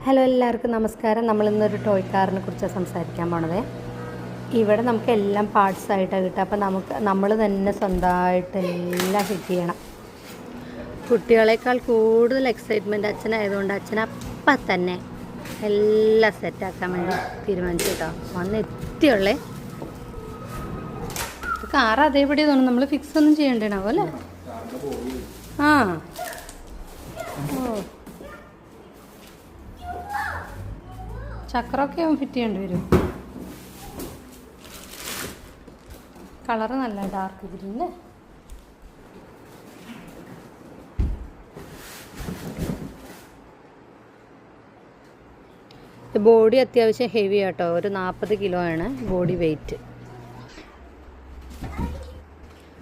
Hello, എല്ലാവർക്കും നമസ്കാരം. നമ്മളിന്നൊരു toy കാറിനെ കുറിച്ച് സംസാരിക്കാൻ പോണത്. ഇവിടെ നമുക്ക് എല്ലാം പാർട്സായിട്ടാണ് കിട്ടുക. അപ്പോൾ നമ്മൾ തന്നെ സ്വന്തമായിട്ട് എല്ലാം ഫിറ്റ് ചെയ്യണം. കുട്ടികളെക്കാൾ കൂടുതൽ എക്സൈറ്റ്മെൻറ്റ് അച്ഛനായതുകൊണ്ട് അച്ഛനപ്പം തന്നെ എല്ലാം സെറ്റാക്കാൻ വേണ്ടി തീരുമാനിച്ചു കേട്ടോ. വന്ന് എത്തിയുള്ളേ കാറ് അതേപടി തോന്നും. നമ്മൾ ഫിക്സ് ഒന്നും ചെയ്യണ്ടാവും അല്ലേ? ആ ഓ, ചക്രമൊക്കെ ഫിറ്റ് ചെയ്യേണ്ടി വരും. കളറ് നല്ല ഡാർക്ക് ഗ്രീൻ അല്ലേ? ബോഡി അത്യാവശ്യം ഹെവി ആട്ടോ. ഒരു 40 കിലോ ആണ് ബോഡി വെയ്റ്റ്.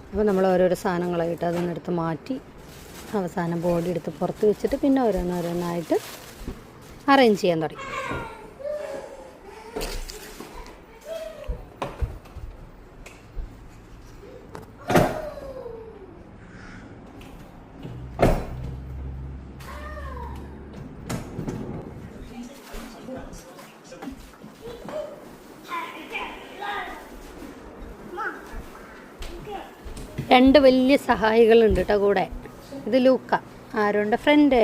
അപ്പോൾ നമ്മൾ ഓരോരോ സാധനങ്ങളായിട്ട് അതിനെടുത്ത് മാറ്റി അവസാനം ബോഡി എടുത്ത് പുറത്ത് വെച്ചിട്ട് പിന്നെ ഓരോന്നോരോന്നായിട്ട് അറേഞ്ച് ചെയ്യാൻ തുടങ്ങി. രണ്ട് വലിയ സഹായികളുണ്ട് കേട്ടോ കൂടെ. ഇത് ലൂക്ക, ആരോൻ്റെ ഫ്രണ്ട്.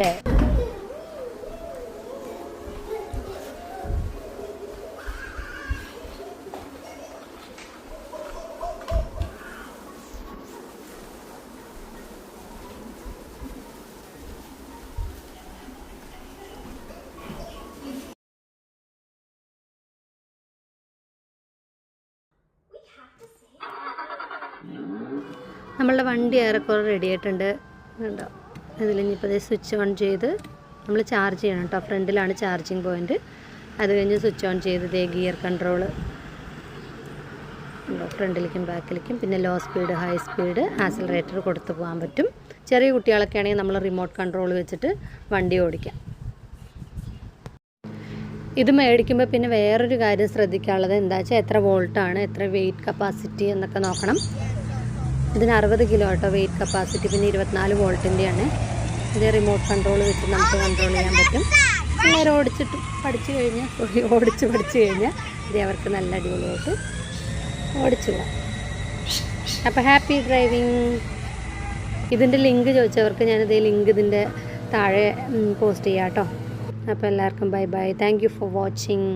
നമ്മളുടെ വണ്ടി ഏറെക്കുറെ റെഡി ആയിട്ടുണ്ട് കണ്ടോ. ഇതിലിനിപ്പോൾ സ്വിച്ച് ഓൺ ചെയ്ത് നമ്മൾ ചാർജ് ചെയ്യണം കേട്ടോ. ഫ്രണ്ടിലാണ് ചാർജിങ് പോയിൻറ്റ്. അത് കഴിഞ്ഞ് സ്വിച്ച് ഓൺ ചെയ്ത് ഗിയർ കൺട്രോള് ഉണ്ടോ, ഫ്രണ്ടിലേക്കും ബാക്കിലേക്കും. പിന്നെ low speed, high speed, accelerator കൊടുത്ത് പോകാൻ പറ്റും. ചെറിയ കുട്ടികളൊക്കെ ആണെങ്കിൽ നമ്മൾ റിമോട്ട് കൺട്രോൾ വെച്ചിട്ട് വണ്ടി ഓടിക്കാം. ഇത് മേടിക്കുമ്പോൾ പിന്നെ വേറൊരു കാര്യം ശ്രദ്ധിക്കാനുള്ളത് എന്താ വെച്ചാൽ എത്ര വോൾട്ടാണ്, എത്ര വെയിറ്റ് കപ്പാസിറ്റി എന്നൊക്കെ നോക്കണം. ഇതിന് 60 കിലോ കേട്ടോ വെയിറ്റ് കപ്പാസിറ്റി. പിന്നെ 24 വോൾട്ടിൻ്റെയാണ്. ഇത് റിമോട്ട് കൺട്രോൾ വെച്ച് നമുക്ക് കൺട്രോൾ ചെയ്യാൻ പറ്റും. നേരെ പഠിച്ചു കഴിഞ്ഞാൽ ഇത് അവർക്ക് നല്ല അടിപൊളിയായിട്ട് ഓടിച്ചു പോകാം. അപ്പോൾ ഹാപ്പി ഡ്രൈവിങ്. ഇതിൻ്റെ ലിങ്ക് ചോദിച്ചവർക്ക് ഞാനിതേ ലിങ്ക് ഇതിൻ്റെ താഴെ പോസ്റ്റ് ചെയ്യാം കേട്ടോ. അപ്പോൾ എല്ലാവർക്കും bye bye. Thank you for watching.